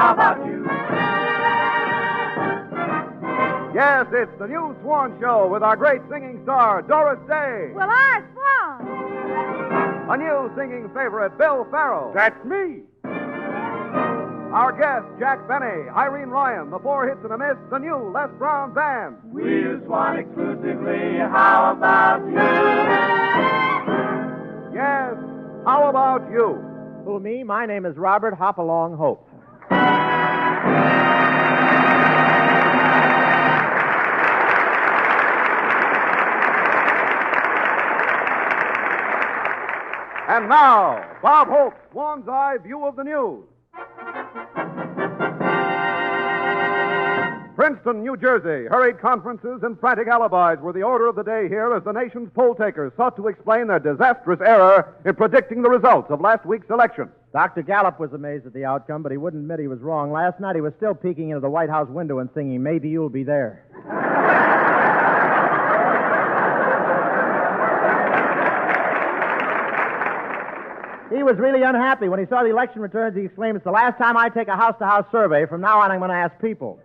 how about you? Yes, it's the new Swan Show with our great singing star, Doris Day. Well, I Swan. A new singing favorite, Bill Farrell. That's me. Our guest, Jack Benny, Irene Ryan, the Four Hits and a Miss, the new Les Brown Band. We're Swan exclusively, how about you? Yes, how about you? Who, me? My name is Robert Hopalong Hope. And now, Bob Hope's Swan's Eye view of the news. Princeton, New Jersey. Hurried conferences and frantic alibis were the order of the day here as the nation's poll takers sought to explain their disastrous error in predicting the results of last week's election. Dr. Gallup was amazed at the outcome, but he wouldn't admit he was wrong. Last night he was still peeking into the White House window and singing, "Maybe You'll Be There." He was really unhappy. When he saw the election returns, he exclaimed, "It's the last time I take a house-to-house survey. From now on, I'm going to ask people."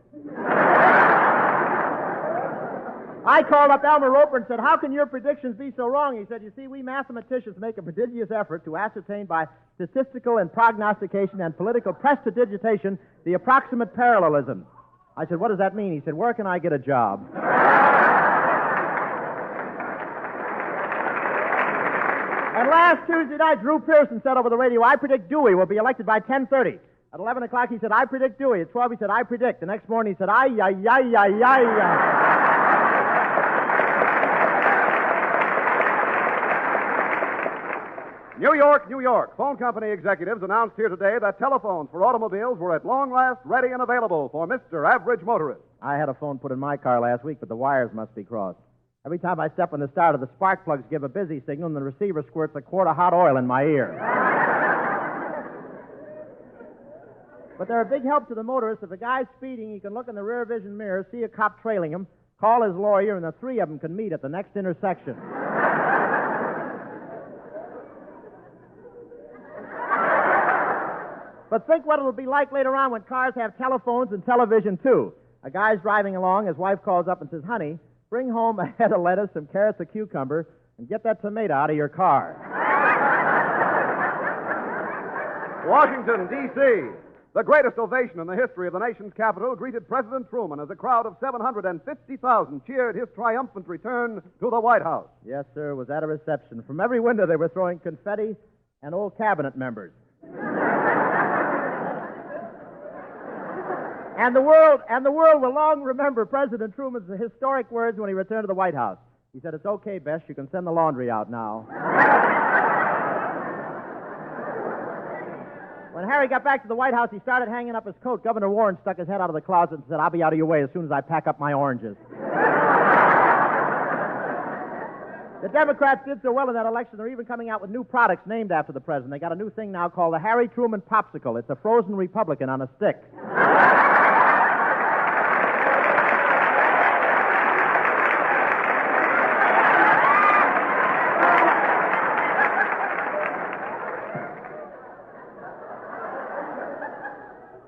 I called up Elmer Roper and said, "How can your predictions be so wrong?" He said, "You see, we mathematicians make a prodigious effort to ascertain by statistical and prognostication and political prestidigitation the approximate parallelism." I said, "What does that mean?" He said, "Where can I get a job?" And last Tuesday night, Drew Pearson said over the radio, "I predict Dewey will be elected by 10:30. At 11 o'clock, he said, "I predict Dewey." At 12, he said, "I predict." The next morning, he said, "Ay, ay, ay, ay, ay, ay." New York, New York. Phone company executives announced here today that telephones for automobiles were at long last ready and available for Mr. Average Motorist. I had a phone put in my car last week, but the wires must be crossed. Every time I step on the starter, the spark plugs give a busy signal, and the receiver squirts a quart of hot oil in my ear. But they're a big help to the motorist. If a guy's speeding, he can look in the rear vision mirror, see a cop trailing him, call his lawyer, and the three of them can meet at the next intersection. But think what it'll be like later on when cars have telephones and television, too. A guy's driving along, his wife calls up and says, "Honey, bring home a head of lettuce, some carrots, a cucumber, and get that tomato out of your car." Washington, D.C. The greatest ovation in the history of the nation's capital greeted President Truman as a crowd of 750,000 cheered his triumphant return to the White House. Yes, sir, it was at a reception. From every window they were throwing confetti and old cabinet members. And the world will long remember President Truman's historic words when he returned to the White House. He said, "It's okay, Bess, you can send the laundry out now." When Harry got back to the White House, he started hanging up his coat. Governor Warren stuck his head out of the closet and said, "I'll be out of your way as soon as I pack up my oranges." The Democrats did so well in that election, they're even coming out with new products named after the president. They got a new thing now called the Harry Truman Popsicle. It's a frozen Republican on a stick.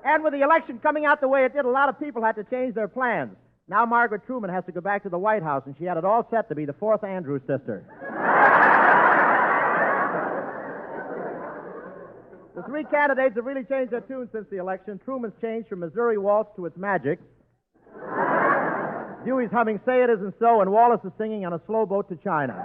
And with the election coming out the way it did, a lot of people had to change their plans. Now Margaret Truman has to go back to the White House, and she had it all set to be the fourth Andrews sister. The three candidates have really changed their tune since the election. Truman's changed from Missouri Waltz to It's Magic. Dewey's humming Say It Isn't So, and Wallace is singing On a Slow Boat to China.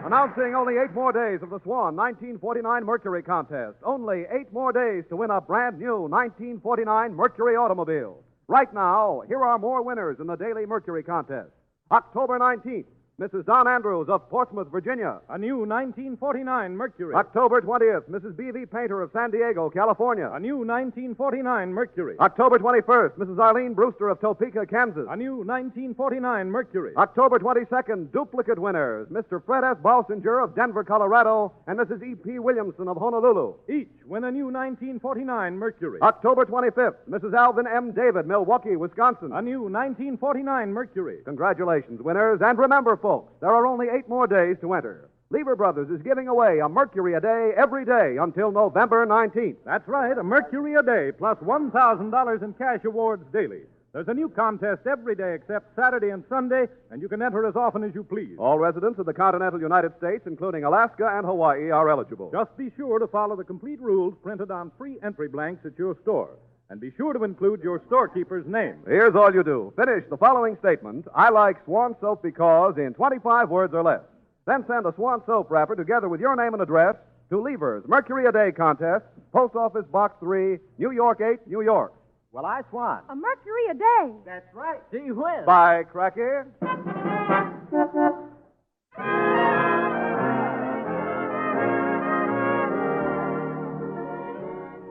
Announcing only 8 more days of the Swan 1949 Mercury contest. Only 8 more days to win a brand new 1949 Mercury automobile. Right now, here are more winners in the Daily Mercury contest. October 19th, Mrs. Don Andrews of Portsmouth, Virginia. A new 1949 Mercury. October 20th, Mrs. B.V. Painter of San Diego, California. A new 1949 Mercury. October 21st, Mrs. Arlene Brewster of Topeka, Kansas. A new 1949 Mercury. October 22nd, duplicate winners, Mr. Fred S. Balsinger of Denver, Colorado, and Mrs. E.P. Williamson of Honolulu. Each win a new 1949 Mercury. October 25th, Mrs. Alvin M. David, Milwaukee, Wisconsin. A new 1949 Mercury. Congratulations, winners, and remember, folks, there are only 8 more days to enter. Lever Brothers is giving away a Mercury a day every day until November 19th. That's right, a Mercury a day plus $1,000 in cash awards daily. There's a new contest every day except Saturday and Sunday, and you can enter as often as you please. All residents of the continental United States, including Alaska and Hawaii, are eligible. Just be sure to follow the complete rules printed on free entry blanks at your store. And be sure to include your storekeeper's name. Here's all you do. Finish the following statement. I like Swan Soap because in 25 words or less. Then send a Swan Soap wrapper together with your name and address to Lever's Mercury a Day contest, Post Office Box 3, New York 8, New York. Well, I swan. A Mercury a day. That's right. Gee whiz. Bye, Cracky.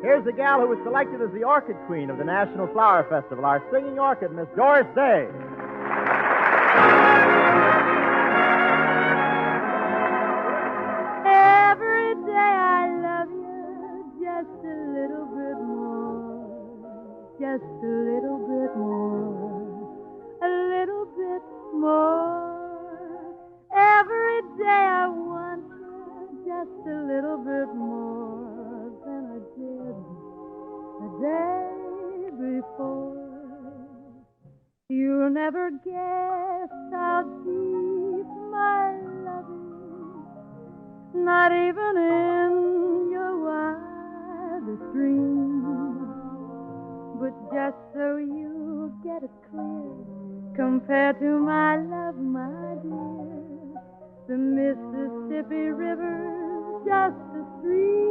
Here's the gal who was selected as the Orchid Queen of the National Flower Festival, our singing orchid, Miss Doris Day. Every day I love you just a little bit more. Just a little bit more. A little bit more. Every day I want you just a little bit more than I did the day before. You'll never guess how deep my love is, not even in your wildest dreams. But just so you get it clear, compared to my love, my dear, the Mississippi River's just a stream.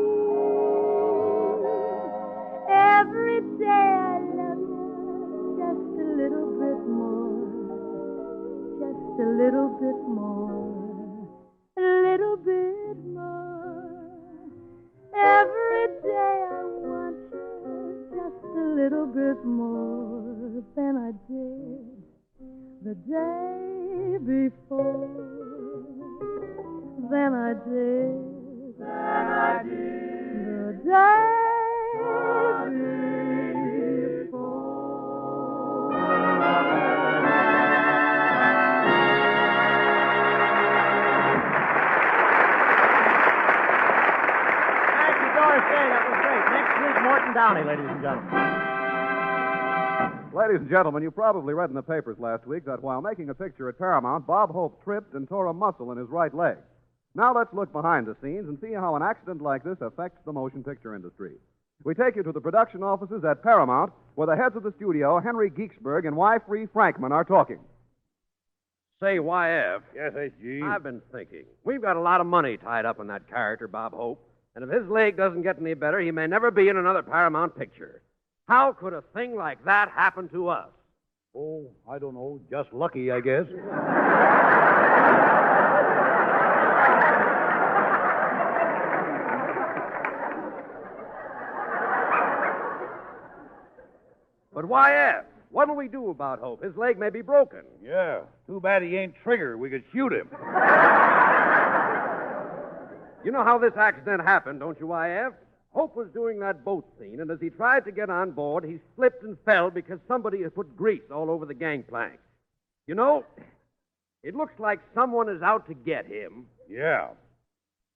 Every day I love you just a little bit more, just a little bit more, a little bit more. Every day I want you just a little bit more than I did the day before. Than I did the day before. Thank you, Doris Day. That was great. Next week, Morton Downey, ladies and gentlemen. Ladies and gentlemen, you probably read in the papers last week that while making a picture at Paramount, Bob Hope tripped and tore a muscle in his right leg. Now let's look behind the scenes and see how an accident like this affects the motion picture industry. We take you to the production offices at Paramount, where the heads of the studio, Henry Geeksburg and Y. Frankman, are talking. Say, YF. Yes, H.G. I've been thinking. We've got a lot of money tied up in that character, Bob Hope. And if his leg doesn't get any better, he may never be in another Paramount picture. How could a thing like that happen to us? Oh, I don't know. Just lucky, I guess. But YF, what'll we do about Hope? His leg may be broken. Yeah. Too bad he ain't Trigger. We could shoot him. You know how this accident happened, don't you, YF? Hope was doing that boat scene, and as he tried to get on board, he slipped and fell because somebody had put grease all over the gangplank. You know, it looks like someone is out to get him. Yeah.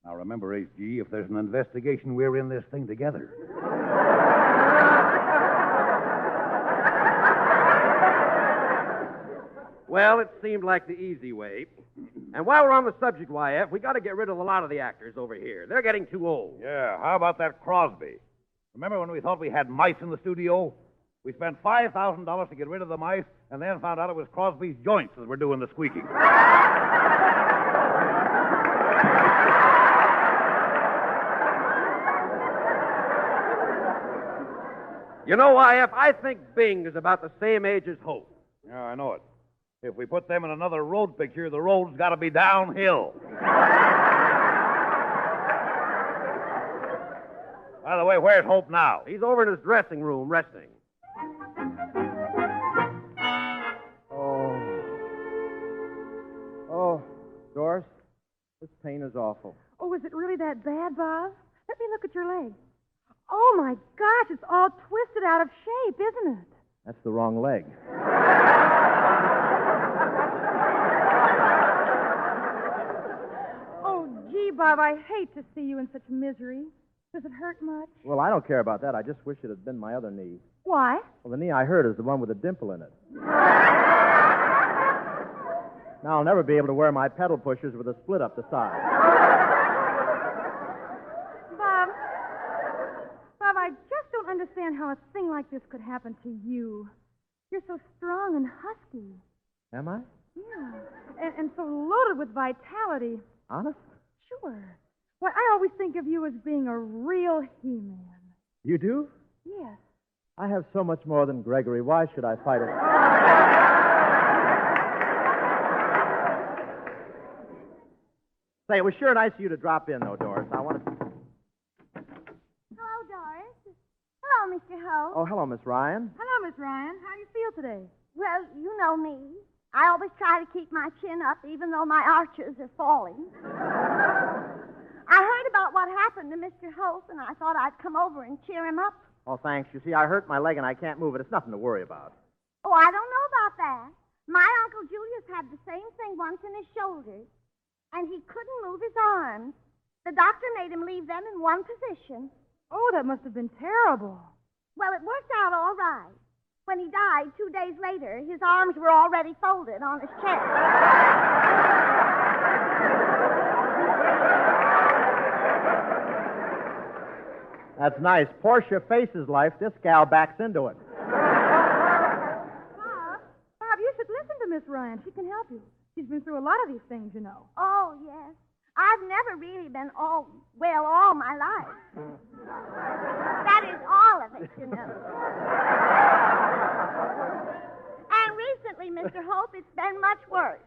Now remember, H.G., if there's an investigation, we're in this thing together. Well, it seemed like the easy way. And while we're on the subject, YF, we got to get rid of a lot of the actors over here. They're getting too old. Yeah, how about that Crosby? Remember when we thought we had mice in the studio? We spent $5,000 to get rid of the mice, and then found out it was Crosby's joints that were doing the squeaking. You know, YF, I think Bing is about the same age as Hope. Yeah, I know it. If we put them in another road picture, the road's got to be downhill. By the way, where's Hope now? He's over in his dressing room resting. Oh, Doris, this pain is awful. Oh, is it really that bad, Bob? Let me look at your leg. Oh, my gosh, it's all twisted out of shape, isn't it? That's the wrong leg. Oh, Gee, Bob, I hate to see you in such misery. Does it hurt much? Well, I don't care about that. I just wish it had been my other knee. Why? Well, the knee I hurt is the one with a dimple in it. Now I'll never be able to wear my pedal pushers with a split up the side. Bob, I just don't understand how a thing like this could happen to you. You're so strong and husky. Am I? Yeah. And so loaded with vitality. Honest? Sure. Why, I always think of you as being a real he-man. You do? Yes. I have so much more than Gregory. Why should I fight it? Say, it was sure nice of you to drop in, though, Doris. I wanted to... Hello, Doris. Hello, Mr. Holt. Oh, hello, Miss Ryan. Hello, Miss Ryan. How do you feel today? Well, you know me. I always try to keep my chin up, even though my arches are falling. I heard about what happened to Mr. Holt, and I thought I'd come over and cheer him up. Oh, thanks. You see, I hurt my leg and I can't move it. It's nothing to worry about. Oh, I don't know about that. My Uncle Julius had the same thing once in his shoulders, and he couldn't move his arms. The doctor made him leave them in one position. Oh, that must have been terrible. Well, it worked out all right. When he died 2 days later, his arms were already folded on his chest. That's nice. Portia faces life. This gal backs into it. Bob, you should listen to Miss Ryan. She can help you. She's been through a lot of these things, you know. Oh, yes. I've never really been all my life. That is all of it, you know. And recently, Mr. Hope, it's been much worse.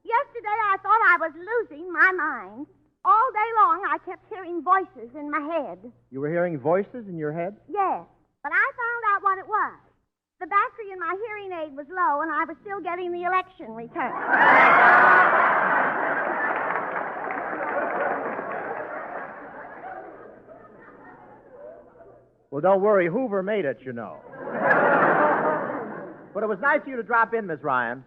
Yesterday, I thought I was losing my mind. All day long, I kept hearing voices in my head. You were hearing voices in your head? Yes, but I found out what it was. The battery in my hearing aid was low, and I was still getting the election return. Well, don't worry. Hoover made it, you know. But it was nice of you to drop in, Miss Ryan.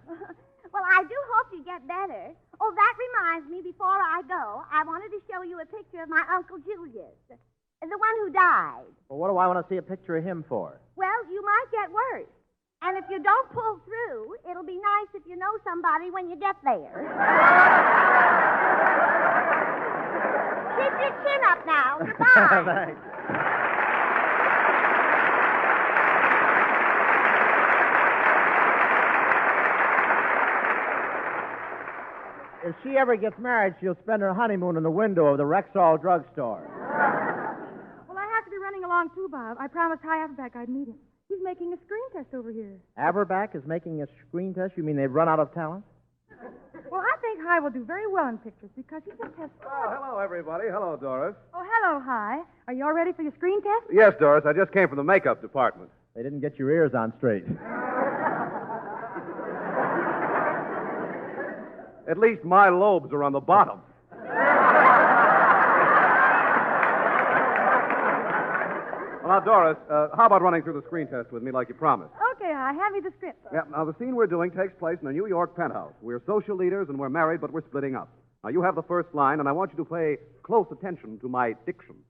Well, I do hope you get better. Oh, that reminds me, before I go, I wanted to show you a picture of my Uncle Julius, the one who died. Well, what do I want to see a picture of him for? Well, you might get worse. And if you don't pull through, it'll be nice if you know somebody when you get there. Keep your chin up now. Goodbye. Thanks. If she ever gets married, she'll spend her honeymoon in the window of the Rexall drugstore. Well, I have to be running along, too, Bob. I promised High Averback I'd meet him. He's making a screen test over here. Averback is making a screen test? You mean they've run out of talent? Well, I think High will do very well in pictures because he just has... Oh, hello, everybody. Hello, Doris. Oh, hello, High. Are you all ready for your screen test? Yes, Doris. I just came from the makeup department. They didn't get your ears on straight. At least my lobes are on the bottom. Well, now, Doris, how about running through the screen test with me like you promised? Okay, High. Hand me the script. Yeah, now, the scene we're doing takes place in a New York penthouse. We're social leaders and we're married, but we're splitting up. Now, you have the first line, and I want you to pay close attention to my diction.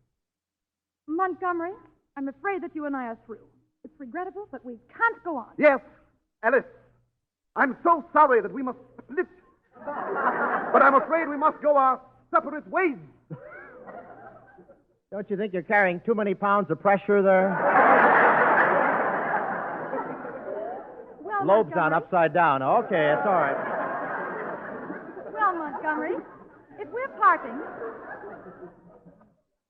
Montgomery, I'm afraid that you and I are through. It's regrettable, but we can't go on. Yes, Alice. I'm so sorry that we must split. But I'm afraid we must go our separate ways. Don't you think you're carrying too many pounds of pressure there? Well, Lobes Montgomery, on upside down. Okay, it's all right. Well, Montgomery, if we're parting...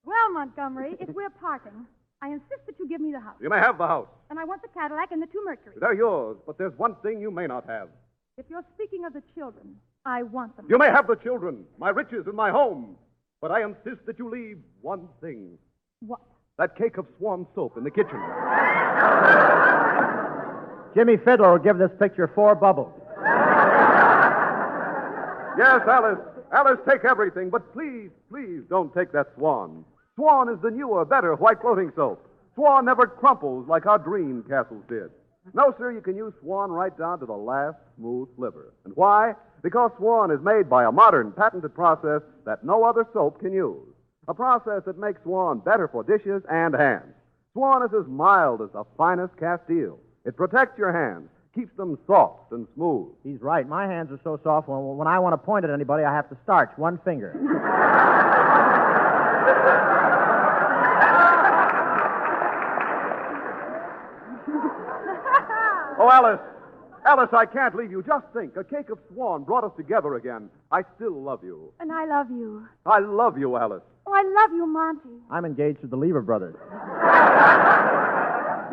Well, Montgomery, if we're parting, I insist that you give me the house. You may have the house. And I want the Cadillac and the 2 Mercuries. They're yours, but there's one thing you may not have. If you're speaking of the children, I want them. You may have the children, my riches, and my home, but I insist that you leave one thing. What? That cake of swan soap in the kitchen. Jimmy Fiddler will give this picture 4 bubbles. Yes, Alice. Alice, take everything, but please, please don't take that Swan. Swan is the newer, better white floating soap. Swan never crumples like our dream castles did. No, sir, you can use Swan right down to the last smooth sliver. And why? Because Swan is made by a modern, patented process that no other soap can use. A process that makes Swan better for dishes and hands. Swan is as mild as the finest Castile. It protects your hands, keeps them soft and smooth. He's right. My hands are so soft, when I want to point at anybody, I have to starch one finger. Oh, Alice. Alice, I can't leave you. Just think. A cake of Swan brought us together again. I still love you. And I love you. I love you, Alice. Oh, I love you, Monty. I'm engaged to the Lever brothers.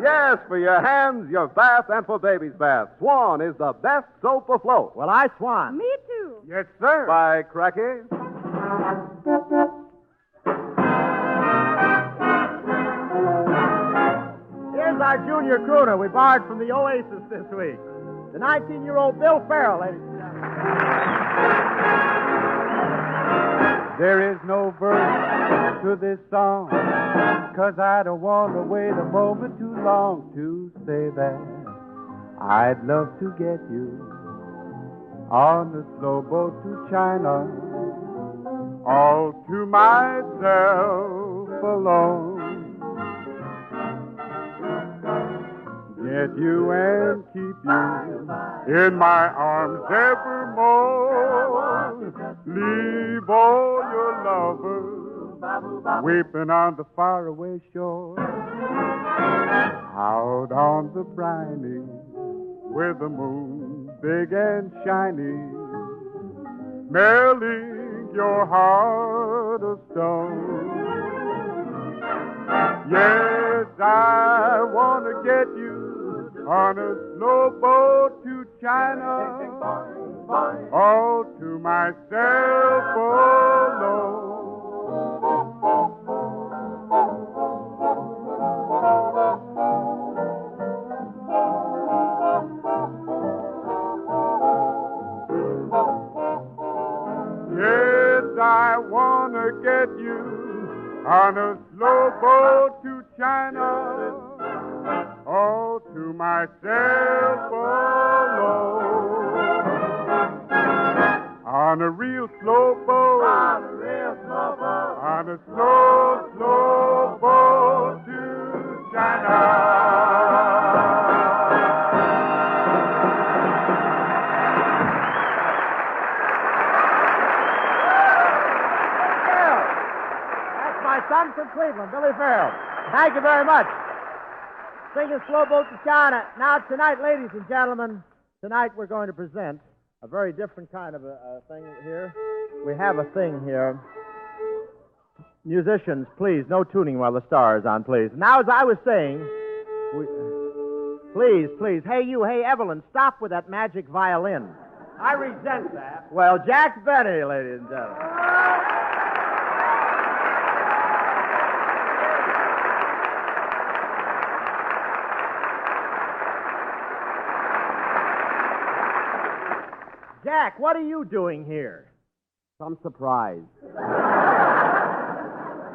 Yes, for your hands, your bath, and for baby's bath. Swan is the best soap afloat. Well, I swan. Me too. Yes, sir. By cracky. Here's our junior crooner we borrowed from the Oasis this week. The 19-year-old Bill Farrell, ladies and gentlemen. There is no verse to this song, 'cause I don't want to wait a moment too long to say that I'd love to get you on the slow boat to China, all to myself alone. Get you and keep you in my arms evermore. Leave all your lovers weeping on the faraway shore. Out on the briny, where the moon big and shiny, melting your heart of stone. Yes, I want to get you on a slow boat to China, all to myself alone. Yes, I want to get you on a slow boat to China, all to myself alone. On a real slow boat. On a real slow boat. On a slow, slow boat to China. That's my son from Cleveland, Billy Farrell. Thank you very much. Singing Slow Boat to China. Now, tonight, ladies and gentlemen, tonight we're going to present a very different kind of a thing here. We have a thing here. Musicians, please, no tuning while the star is on, please. Now, as I was saying, please, hey, Evelyn, stop with that magic violin. I resent that. Well, Jack Benny, ladies and gentlemen. Jack, what are you doing here? Some surprise. We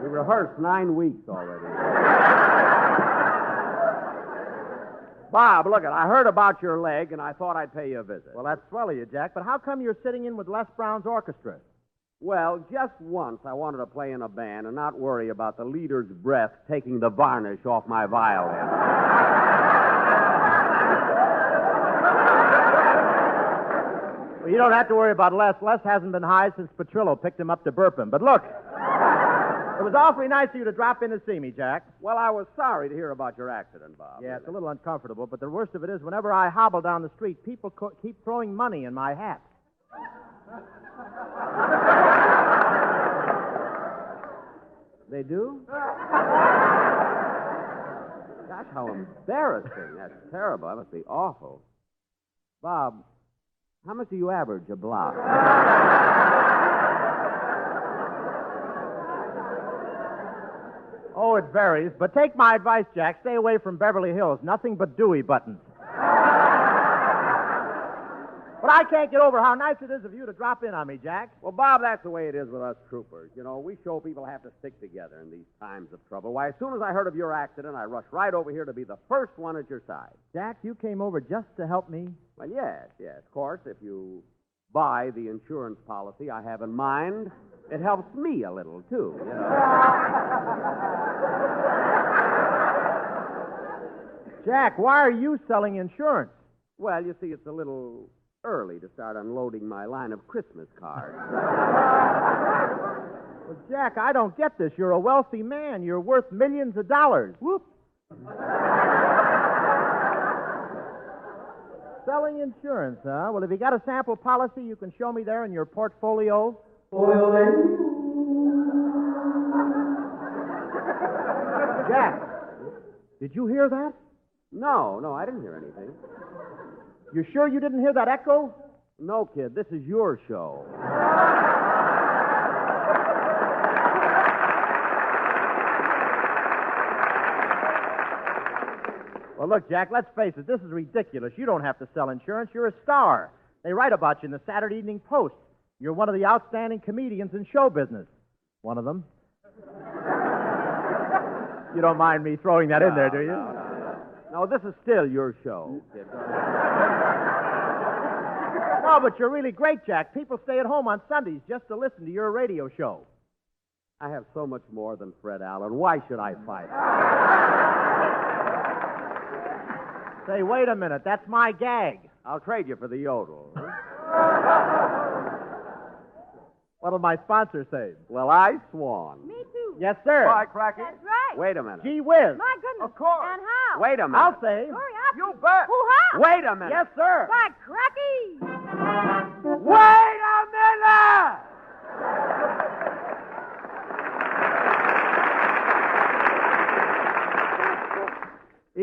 rehearsed 9 weeks already. Bob, look, I heard about your leg, and I thought I'd pay you a visit. Well, that's swell of you, Jack, but how come you're sitting in with Les Brown's orchestra? Well, just once I wanted to play in a band and not worry about the leader's breath taking the varnish off my violin. Well, you don't have to worry about Les. Les hasn't been high since Petrillo picked him up to burp him. But look, it was awfully nice of you to drop in to see me, Jack. Well, I was sorry to hear about your accident, Bob. Yeah, it's a little uncomfortable, but the worst of it is whenever I hobble down the street, people keep throwing money in my hat. They do? Gosh, how embarrassing. That's terrible. That must be awful. Bob, how much do you average a block? Oh, it varies, but take my advice, Jack. Stay away from Beverly Hills. Nothing but Dewey buttons. But I can't get over how nice it is of you to drop in on me, Jack. Well, Bob, that's the way it is with us troopers. You know, we show people have to stick together in these times of trouble. Why, as soon as I heard of your accident, I rushed right over here to be the first one at your side. Jack, you came over just to help me? Well, yes. Of course, if you buy the insurance policy I have in mind, it helps me a little, too, you know. Jack, why are you selling insurance? Well, you see, it's a little early to start unloading my line of Christmas cards. Well, Jack, I don't get this. You're a wealthy man. You're worth millions of dollars. Whoop. Selling insurance, huh? Well, have you got a sample policy you can show me there in your portfolio? Jack, did you hear that? No, I didn't hear anything. You sure you didn't hear that echo? No, kid, this is your show. Well, look, Jack, let's face it. This is ridiculous. You don't have to sell insurance. You're a star. They write about you in the Saturday Evening Post. You're one of the outstanding comedians in show business. One of them. You don't mind me throwing that in there, do you? No, this is still your show, kid. No, but you're really great, Jack. People stay at home on Sundays just to listen to your radio show. I have so much more than Fred Allen. Why should I fight? Say, wait a minute. That's my gag. I'll trade you for the yodel. What'll my sponsor say? Well, I swan. Me too. Yes, sir. Bye, Cracky. That's right. Wait a minute. Gee whiz. My goodness. Of course. And how? Wait a minute. I'll say. Hurry up. You bet. Hoo-ha. Wait a minute. Yes, sir. By cracky. Wait a minute!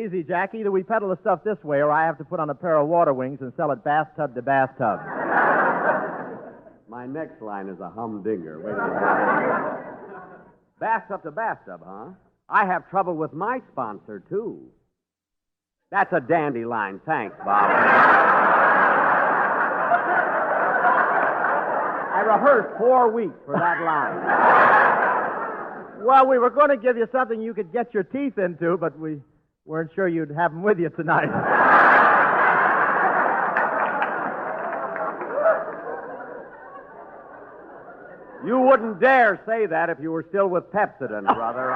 Easy, Jack. Either we peddle the stuff this way or I have to put on a pair of water wings and sell it bathtub to bathtub. My next line is a humdinger. Wait a minute. Bathtub to bathtub, huh? I have trouble with my sponsor, too. That's a dandy line. Thanks, Bob. I rehearsed 4 weeks for that line. Well, we were going to give you something you could get your teeth into, but we weren't sure you'd have them with you tonight. You wouldn't dare say that if you were still with Pepsodent, brother.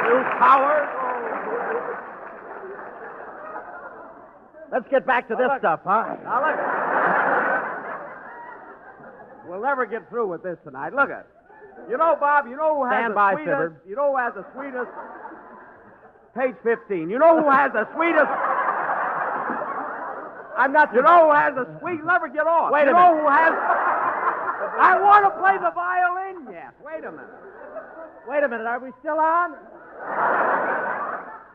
You coward! Let's get back to this stuff, huh? Now, look. We'll never get through with this tonight. Look at it. You know, Bob, you know who has Stand the by, sweetest... Fibber. You know who has the sweetest... Page 15. You know who has the sweetest... I'm not... You know who has the sweet... Never get off. Wait a You know minute. who has... I want to play the violin yet. Wait a minute. Wait a minute. Are we still on?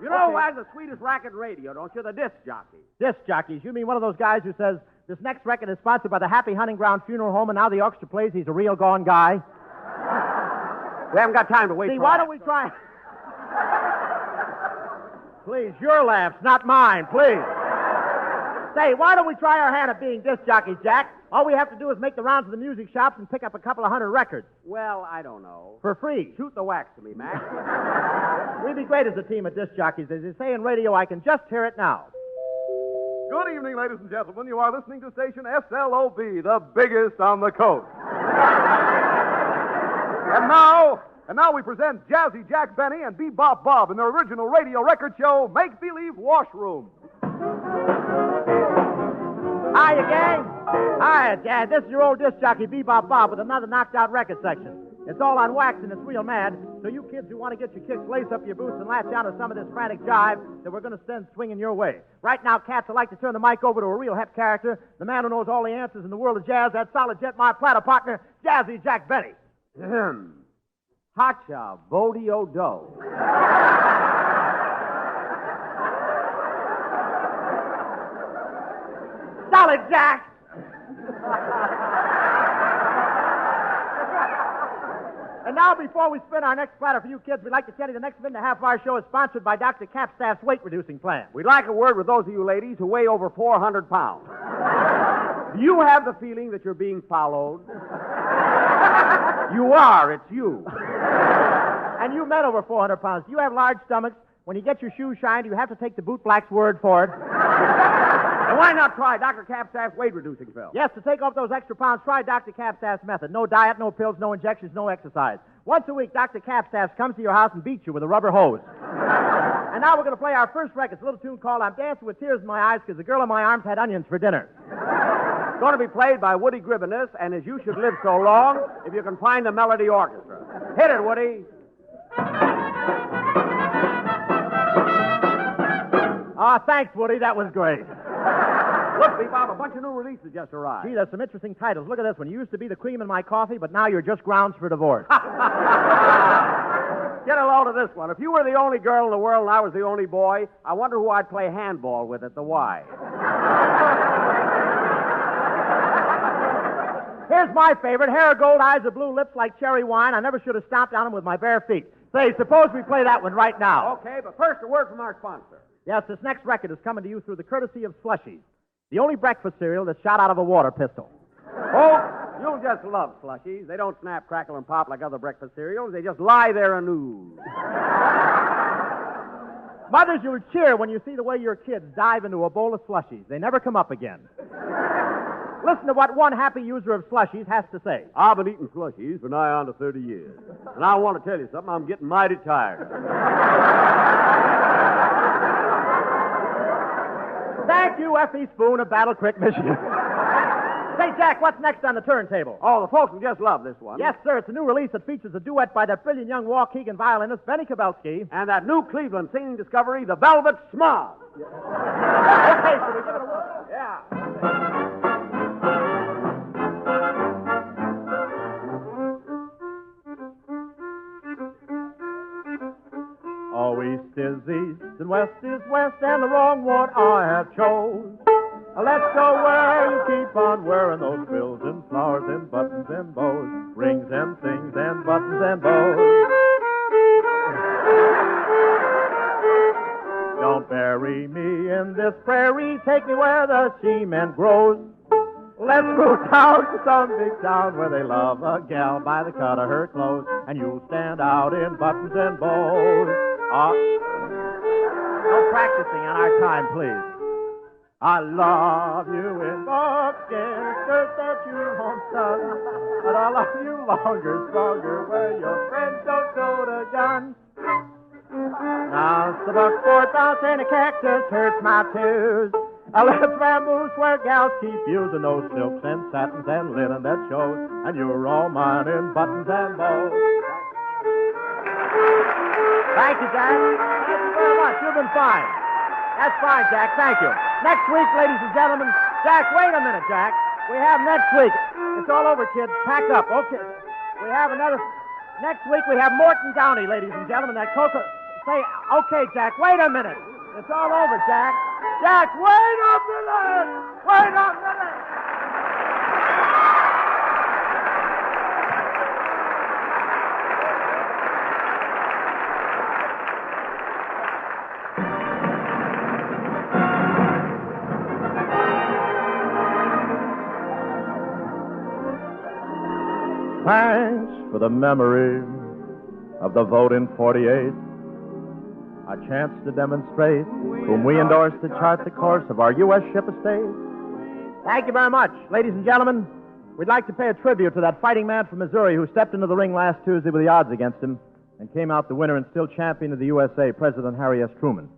You know who Okay. has the sweetest racket radio, don't you? The disc jockey. Disc jockeys. You mean one of those guys who says, this next record is sponsored by the Happy Hunting Ground Funeral Home, and now the orchestra plays He's a Real Gone Guy? We haven't got time to wait See, for why that. don't we try... Please, your laughs, not mine, please. Say, why don't we try our hand at being disc jockeys, Jack? All we have to do is make the rounds of the music shops and pick up a couple of 100 records. Well, I don't know. For free. Shoot the wax to me, Max. We'd be great as a team of disc jockeys. As they say in radio, I can just hear it now. Good evening, ladies and gentlemen. You are listening to station SLOB, the biggest on the coast. And now we present Jazzy Jack Benny and Bebop Bob in their original radio record show, Make Believe Washroom. Hiya, gang. Hiya, Dad. This is your old disc jockey, Bebop Bob, with another knocked-out record section. It's all on wax and it's real mad, so you kids who want to get your kicks, lace up your boots and latch on to some of this frantic jive that we're going to send swinging your way. Right now, cats, I'd like to turn the mic over to a real hep character, the man who knows all the answers in the world of jazz, that solid jet, my platter partner, Jazzy Jack Benny. Hacha Bodie-O-Do. Solid Jack! And now, before we spin our next platter for you kids, we'd like to tell you the next minute and a half of our show is sponsored by Dr. Capstaff's weight-reducing plan. We'd like a word with those of you ladies who weigh over 400 pounds. Do you have the feeling that you're being followed? You are. It's you. And you men over 400 pounds, do you have large stomachs? When you get your shoes shined, you have to take the bootblack's word for it. And why not try Dr. Capstaff's weight-reducing pill? Yes, to take off those extra pounds, try Dr. Capstaff's method. No diet, no pills, no injections, no exercise. Once a week, Dr. Capstaff comes to your house and beats you with a rubber hose. And now we're going to play our first record. It's a little tune called I'm Dancing with Tears in My Eyes because the girl in my arms had onions for dinner. It's going to be played by Woody Gribbenus and As You Should Live So Long, if you can find the Melody Orchestra. Hit it, Woody. Thanks, Woody. That was great. Look, Bob, a bunch of new releases just arrived. Gee, there's some interesting titles. Look at this one. You used to be the cream in my coffee, but now you're just grounds for divorce. Get a load of this one. If you were the only girl in the world and I was the only boy, I wonder who I'd play handball with at the Y. Here's my favorite. Hair of gold, eyes of blue, lips like cherry wine. I never should have stomped on them with my bare feet. Say, suppose we play that one right now. Okay, but first a word from our sponsor. Yes, this next record is coming to you through the courtesy of Slushies, the only breakfast cereal that's shot out of a water pistol. Oh, you'll just love Slushies. They don't snap, crackle, and pop like other breakfast cereals. They just lie there and ooze. Mothers, you'll cheer when you see the way your kids dive into a bowl of Slushies. They never come up again. Listen to what one happy user of Slushies has to say. I've been eating Slushies for nigh on to 30 years. And I want to tell you something. I'm getting mighty tired. Thank you, F.E. Spoon of Battle Creek, Michigan. Say, Jack, what's next on the turntable? Oh, the folks will just love this one. Yes, sir. It's a new release that features a duet by that brilliant young Waukegan violinist, Benny Kabelsky. And that new Cleveland singing discovery, the Velvet Smog. Okay, so we give it a whirl. Yeah. Oh, east is east, and west is west, and the wrong one I have chose. Let's go where you keep on wearing those frills and flowers and buttons and bows, rings and things and buttons and bows. Don't bury me in this prairie, take me where the cement grows. Let's go down to some big town where they love a gal by the cut of her clothes, and you'll stand out in buttons and bows. No practicing on our time, please. I love you in buckskin skirts that you won't touch, but I love you longer, stronger, where your friends don't go to guns. Now it's the bucksport bounce and a cactus hurts my tears. Let's vamoose where gals keep using those silks and satins and linen that shows, and you're all mine in buttons and bows. Thank you, Jack. Thank you very much. You've been fine. That's fine, Jack. Thank you. Next week, ladies and gentlemen. Jack, wait a minute, Jack. We have next week. It's all over, kids. Pack up. Okay. We have another. Next week, we have Morton Downey, ladies and gentlemen. That Coca. Say, okay, Jack, wait a minute. It's all over, Jack. Jack, wait a minute. Wait a minute. Thanks for the memory of the vote in 48. A chance to demonstrate whom we endorse to chart the course of our U.S. ship estate. Thank you very much. Ladies and gentlemen, we'd like to pay a tribute to that fighting man from Missouri who stepped into the ring last Tuesday with the odds against him and came out the winner and still champion of the USA, President Harry S. Truman.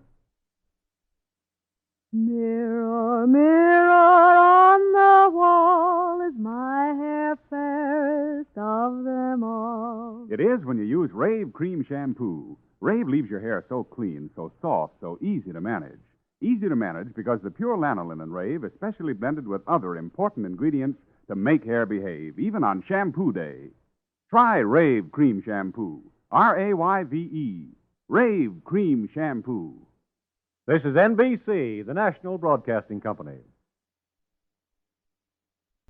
Mirror, mirror on the wall, is my hair fairest of them all? It is when you use Rave Cream Shampoo. Rave leaves your hair so clean, so soft, so easy to manage. Easy to manage because the pure lanolin in Rave is specially blended with other important ingredients to make hair behave, even on shampoo day. Try Rave Cream Shampoo. R-A-Y-V-E. Rave Cream Shampoo. This is NBC, the national broadcasting company.